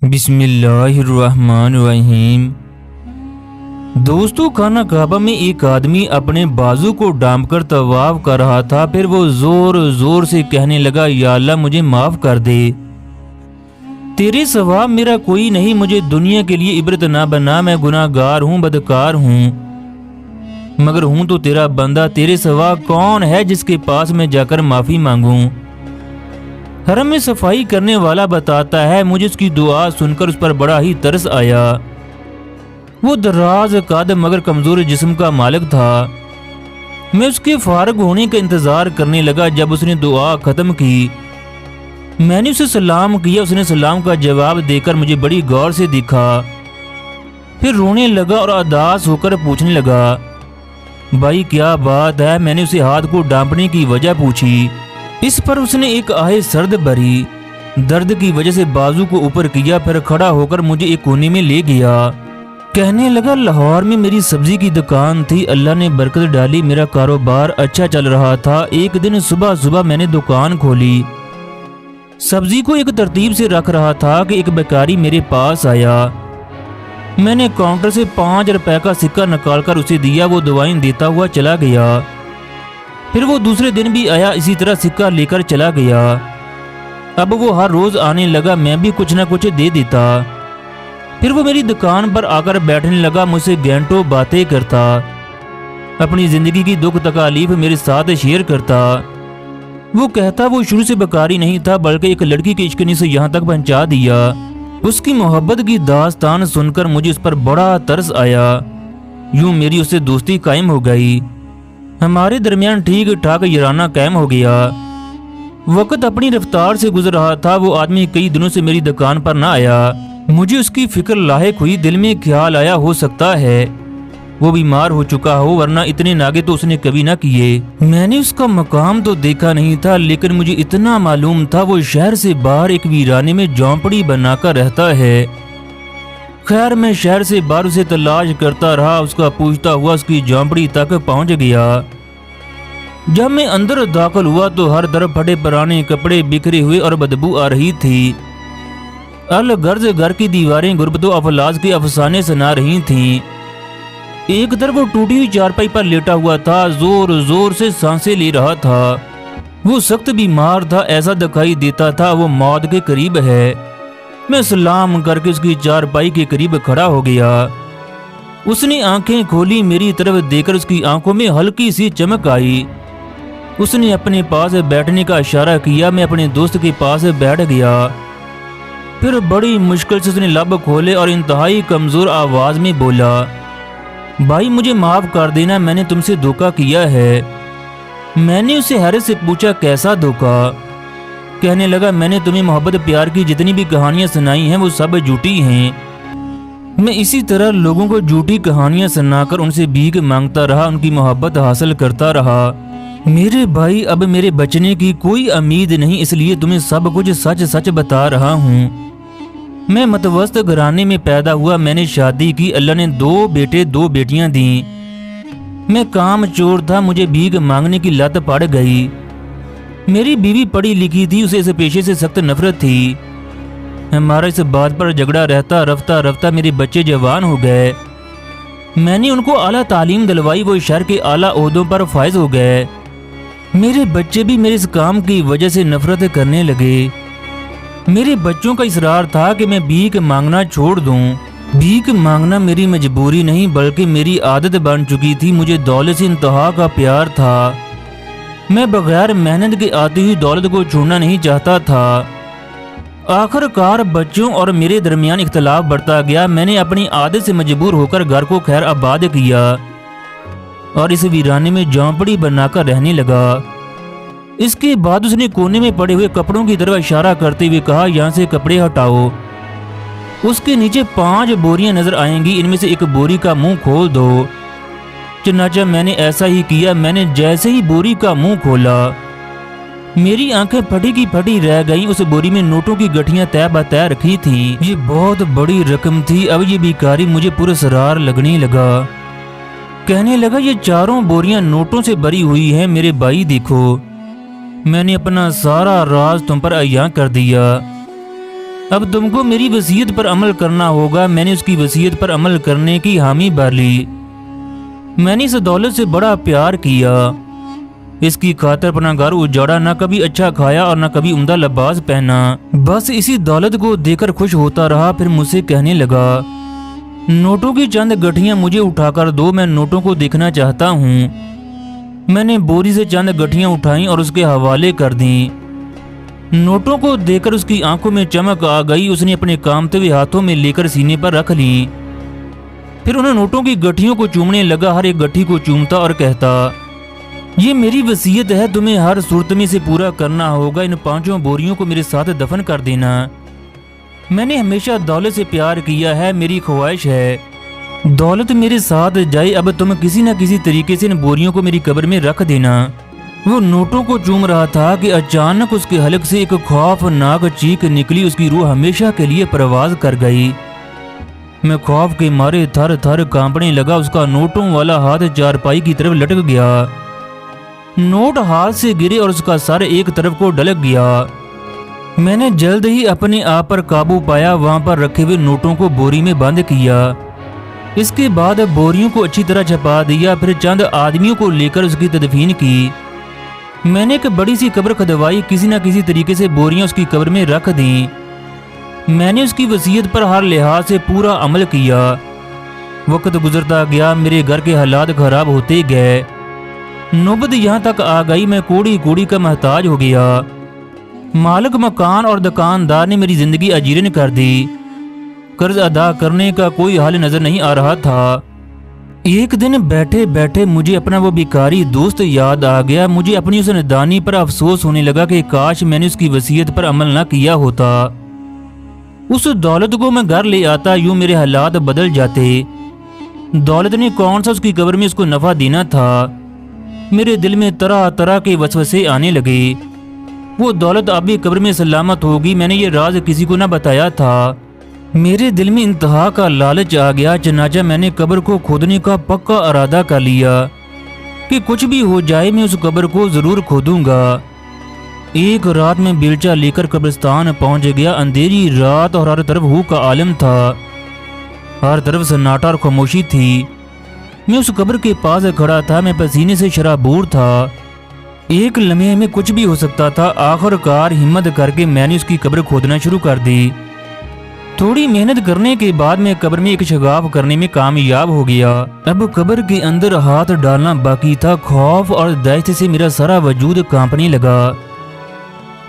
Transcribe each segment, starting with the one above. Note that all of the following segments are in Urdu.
بسم اللہ الرحمن الرحیم۔ دوستو، خانہ کعبہ میں ایک آدمی اپنے بازو کو ڈانپ کر طواف کر رہا تھا۔ پھر وہ زور زور سے کہنے لگا، یا اللہ مجھے معاف کر دے، تیرے سوا میرا کوئی نہیں، مجھے دنیا کے لیے عبرت نہ بنا، میں گناہ گار ہوں، بدکار ہوں، مگر ہوں تو تیرا بندہ، تیرے سوا کون ہے جس کے پاس میں جا کر معافی مانگوں۔ حرم میں صفائی کرنے والا بتاتا ہے، مجھے اس کی دعا سن کر اس پر بڑا ہی ترس آیا۔ وہ دراز قد مگر کمزور جسم کا مالک تھا۔ میں اس کے فارغ ہونے کا انتظار کرنے لگا۔ جب اس نے دعا ختم کی، میں نے اسے سلام کیا۔ اس نے سلام کا جواب دے کر مجھے بڑی غور سے دیکھا، پھر رونے لگا اور اداس ہو کر پوچھنے لگا، بھائی کیا بات ہے؟ میں نے اسے ہاتھ کو ڈانپنے کی وجہ پوچھی۔ اس پر اس نے ایک آہ سرد بھری درد کی وجہ سے بازو کو اوپر کیا، پھر کھڑا ہو کر مجھے ایک کونے میں لے گیا۔ کہنے لگا، لاہور میں میری سبزی کی دکان تھی، اللہ نے برکت ڈالی، میرا کاروبار اچھا چل رہا تھا۔ ایک دن صبح میں نے دکان کھولی، سبزی کو ایک ترتیب سے رکھ رہا تھا کہ ایک بیکاری میرے پاس آیا۔ میں نے کاؤنٹر سے 5 روپے کا سکہ نکال کر اسے دیا، وہ دعائیں دیتا ہوا چلا گیا۔ پھر وہ دوسرے دن بھی آیا، اسی طرح سکہ لے کر چلا گیا۔ اب وہ ہر روز آنے لگا، میں بھی کچھ نہ کچھ دے دیتا۔ پھر وہ میری دکان پر آ کر بیٹھنے لگا، مجھ سے گھنٹوں باتیں کرتا، اپنی زندگی کی دکھ تکالیف میرے ساتھ شیئر کرتا۔ وہ کہتا وہ شروع سے بیکاری نہیں تھا، بلکہ ایک لڑکی کے عشق نے اسے یہاں تک پہنچا دیا۔ اس کی محبت کی داستان سن کر مجھے اس پر بڑا ترس آیا۔ یوں میری اس سے دوستی قائم ہو گئی، ہمارے درمیان ٹھیک ٹھاک یارانہ قائم ہو گیا۔ وقت اپنی رفتار سے گزر رہا تھا، وہ آدمی کئی دنوں سے میری دکان پر نہ آیا۔ مجھے اس کی فکر لاحق ہوئی، دل میں خیال آیا ہو سکتا ہے وہ بیمار ہو چکا ہو، ورنہ اتنے ناگے تو اس نے کبھی نہ کیے۔ میں نے اس کا مقام تو دیکھا نہیں تھا، لیکن مجھے اتنا معلوم تھا وہ شہر سے باہر ایک ویرانے میں جھونپڑی بنا کر رہتا ہے۔ خیر، میں شہر سے باہر اسے تلاش کرتا رہا، اس کا پوچھتا ہوا اس کی جھونپڑی تک پہنچ گیا۔ جب میں اندر داخل ہوا تو ہر طرف پھٹے پرانے کپڑے بکھرے ہوئے اور بدبو آ رہی تھی۔ الغرض گھر کی دیواریں غربت و افلاس کے افسانے سنا رہی تھیں۔ ایک طرف وہ ٹوٹی ہوئی چارپائی پر لیٹا ہوا تھا، زور زور سے سانسیں لے رہا تھا۔ وہ سخت بیمار تھا، ایسا دکھائی دیتا تھا وہ موت کے قریب ہے۔ میں سلام کر کے اس کی چارپائی کے قریب کھڑا ہو گیا۔ اس نے آنکھیں کھولی، میری طرف دیکھ کر اس کی آنکھوں میں ہلکی سی چمک آئی۔ اس نے اپنے پاس بیٹھنے کا اشارہ کیا، میں اپنے دوست کے پاس بیٹھ گیا۔ پھر بڑی مشکل سے اس نے لب کھولے اور انتہائی کمزور آواز میں بولا، بھائی مجھے معاف کر دینا، میں نے تم سے دھوکہ کیا ہے۔ میں نے اسے حیرت سے پوچھا، کیسا دھوکہ؟ کہنے لگا، میں نے تمہیں محبت پیار کی جتنی بھی کہانیاں سنائی ہیں وہ سب جھوٹی ہیں۔ میں اسی طرح لوگوں کو جھوٹی کہانیاں سنا کر ان سے بھیک مانگتا رہا، ان کی محبت حاصل کرتا رہا۔ میرے بھائی، اب میرے بچنے کی کوئی امید نہیں، اس لیے تمہیں سب کچھ سچ سچ بتا رہا ہوں۔ میں متوسط گھرانے میں پیدا ہوا، میں نے شادی کی، اللہ نے 2 بیٹے 2 بیٹیاں دیں۔ میں کام چور تھا، مجھے بھیک مانگنے کی لت پڑ گئی۔ میری بیوی پڑھی لکھی تھی، اسے اس پیشے سے سخت نفرت تھی۔ ہمارا اس بات پر جھگڑا رہتا، رفتہ رفتہ میرے بچے جوان ہو گئے۔ میں نے ان کو اعلیٰ تعلیم دلوائی، وہ شہر کے اعلیٰ عہدوں پر فائز ہو گئے۔ میرے بچے بھی میرے اس کام کی وجہ سے نفرت کرنے لگے۔ میرے بچوں کا اصرار تھا کہ میں بھیک مانگنا چھوڑ دوں۔ بھیک مانگنا میری مجبوری نہیں بلکہ میری عادت بن چکی تھی، مجھے دولت سے انتہا کا پیار تھا۔ میں بغیر محنت کے آتی ہوئی دولت کو چھوڑنا نہیں چاہتا تھا۔ آخر کار بچوں اور میرے درمیان اختلاف بڑھتا گیا، میں نے اپنی عادت سے مجبور ہو کر گھر کو خیر آباد کیا اور اس ویرانے میں جھونپڑی بنا کر رہنے لگا۔ اس کے بعد اس نے کونے میں پڑے ہوئے کپڑوں کی طرف اشارہ کرتے ہوئے کہا، یہاں سے کپڑے ہٹاؤ۔ اس کے نیچے 5 بوریاں نظر آئیں گی، ان میں سے ایک بوری کا منہ کھول دو۔ چنانچہ میں نے ایسا ہی کیا، میں نے جیسے ہی بوری کا منہ کھولا، میری آنکھیں پھٹی کی پھٹی رہ گئیں۔ اس بوری میں نوٹوں کی گٹھیاں طے بطے رکھی تھیں، یہ بہت بڑی رقم تھی۔ اب یہ بیکاری مجھے پراسرار لگنے لگا۔ کہنے لگا، یہ 4 بوریاں نوٹوں سے بھری ہوئی ہیں، میرے بھائی دیکھو، میں نے اپنا سارا راز تم پر عیاں کر دیا۔ اب تم کو میری وصیت پر عمل کرنا ہوگا۔ میں نے اس کی وصیت پر عمل کرنے کی حامی بھر لی۔ میں نے اس دولت سے بڑا پیار کیا، اس کی خاطر اپنا گھر اجاڑا، نہ کبھی اچھا کھایا اور نہ کبھی عمدہ لباس پہنا، بس اسی دولت کو دیکھ کر خوش ہوتا رہا۔ پھر مجھ سے کہنے لگا، نوٹوں کی چند گٹھیاں مجھے اٹھا کر دو، میں نوٹوں کو دیکھنا چاہتا ہوں۔ میں نے بوری سے چند گٹھیاں اٹھائیں اور اس کے حوالے کر دیں۔ نوٹوں کو دیکھ کر اس کی آنکھوں میں چمک آ گئی۔ اس نے اپنے کامتے ہوئے ہاتھوں میں لے کر سینے پر رکھ لیں۔ پھر انہیں نوٹوں کی گٹھیوں کو چومنے لگا، ہر ایک گٹھی کو چومتا اور کہتا، یہ میری وصیت ہے، تمہیں ہر صورت میں سے پورا کرنا ہوگا۔ ان 5 بوریوں کو میرے ساتھ دفن کر دینا۔ میں نے ہمیشہ دولت سے پیار کیا ہے، میری خواہش ہے دولت میرے ساتھ جائے۔ اب تم کسی نہ کسی طریقے سے ان بوریوں کو میری قبر میں رکھ دینا۔ وہ نوٹوں کو چوم رہا تھا کہ اچانک اس کے حلق سے ایک خوفناک چیخ نکلی۔ اس کی روح ہمیشہ کے لیے پرواز کر گئی۔ میں خوف کے مارے تھر تھر کانپنے لگا۔ اس کا نوٹوں والا ہاتھ چارپائی کی طرف لٹک گیا، نوٹ ہاتھ سے گرے اور اس کا سر ایک طرف کو ڈھلک گیا۔ میں نے جلد ہی اپنے آپ پر قابو پایا، وہاں پر رکھے ہوئے نوٹوں کو بوری میں بند کیا۔ اس کے بعد بوریوں کو اچھی طرح چھپا دیا، پھر چند آدمیوں کو لے کر اس کی تدفین کی۔ میں نے ایک بڑی سی قبر کھدوائی، کسی نہ کسی طریقے سے بوریاں اس کی قبر میں رکھ دیں۔ میں نے اس کی وصیت پر ہر لحاظ سے پورا عمل کیا۔ وقت گزرتا گیا، میرے گھر کے حالات خراب ہوتے گئے۔ نوبت یہاں تک آ گئی، میں کوڑی کوڑی کا محتاج ہو گیا۔ مالک مکان اور دکاندار نے میری زندگی اجیرن کر دی۔ قرض ادا کرنے کا کوئی حل نظر نہیں آ رہا تھا۔ ایک دن بیٹھے بیٹھے مجھے اپنا وہ بیکاری دوست یاد آ گیا۔ مجھے اپنی اس نادانی پر افسوس ہونے لگا کہ کاش میں نے اس کی وصیت پر عمل نہ کیا ہوتا۔ اس دولت کو میں گھر لے آتا، یوں میرے حالات بدل جاتے۔ دولت نے کون سا اس کی قبر میں اس کو نفع دینا تھا؟ میرے دل میں طرح طرح کے وسوسے آنے لگے۔ وہ دولت اب بھی قبر میں سلامت ہوگی، میں نے یہ راز کسی کو نہ بتایا تھا۔ میرے دل میں انتہا کا لالچ آ گیا، چنانچہ میں نے قبر کو کھودنے کا پکا ارادہ کر لیا کہ کچھ بھی ہو جائے میں اس قبر کو ضرور کھودوں گا۔ ایک رات میں بیلچہ لے کر قبرستان پہنچ گیا۔ اندھیری رات اور ہر طرف ہو کا عالم تھا، ہر طرف سناٹا اور خاموشی تھی۔ میں اس قبر کے پاس کھڑا تھا، میں پسینے سے شرابور تھا۔ ایک لمحے میں کچھ بھی ہو سکتا تھا۔ آخر کار ہمت کر کے میں نے اس کی قبر کھودنا شروع کر دی۔ تھوڑی محنت کرنے کے بعد میں قبر میں ایک شگاف کرنے میں کامیاب ہو گیا۔ اب قبر کے اندر ہاتھ ڈالنا باقی تھا۔ خوف اور دہشت سے میرا سارا وجود کانپنے لگا۔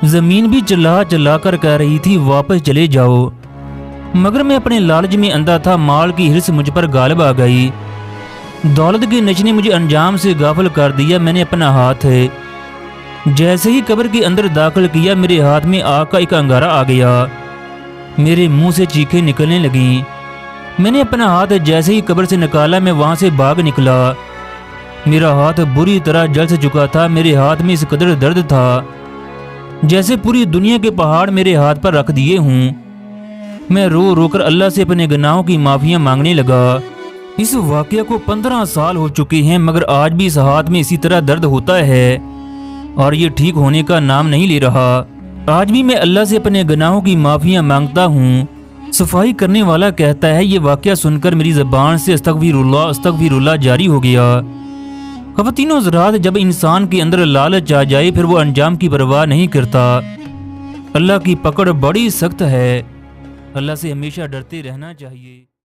زمین بھی چلا چلا کر کہہ رہی تھی واپس چلے جاؤ، مگر میں اپنے لالچ میں اندھا تھا۔ مال کی ہرس مجھ پر غالب آ گئی۔ دولت کے نشے نے مجھے انجام سے غافل کر دیا۔ میں نے اپنا ہاتھ جیسے ہی قبر کے اندر داخل کیا، میرے ہاتھ میں آگ کا ایک انگارہ آ گیا۔ میرے منہ سے چیخیں نکلنے لگیں۔ میں نے اپنا ہاتھ جیسے ہی قبر سے نکالا، میں وہاں سے بھاگ نکلا۔ میرا ہاتھ بری طرح جل سے چکا تھا۔ میرے ہاتھ میں اس قدر درد تھا جیسے پوری دنیا کے پہاڑ میرے ہاتھ پر رکھ دیے ہوں۔ میں رو رو کر اللہ سے اپنے گناہوں کی معافیاں مانگنے لگا۔ اس واقعہ کو 15 سال ہو چکے ہیں، مگر آج بھی اس ہاتھ میں اسی طرح درد ہوتا ہے اور یہ ٹھیک ہونے کا نام نہیں لے رہا۔ آج بھی میں اللہ سے اپنے گناہوں کی معافیاں مانگتا ہوں۔ صفائی کرنے والا کہتا ہے، یہ واقعہ سن کر میری زبان سے استغفر اللہ جاری ہو گیا۔ خواتین و حضرات، جب انسان کے اندر لالچ آ جائے پھر وہ انجام کی پرواہ نہیں کرتا۔ اللہ کی پکڑ بڑی سخت ہے، اللہ سے ہمیشہ ڈرتے رہنا چاہیے۔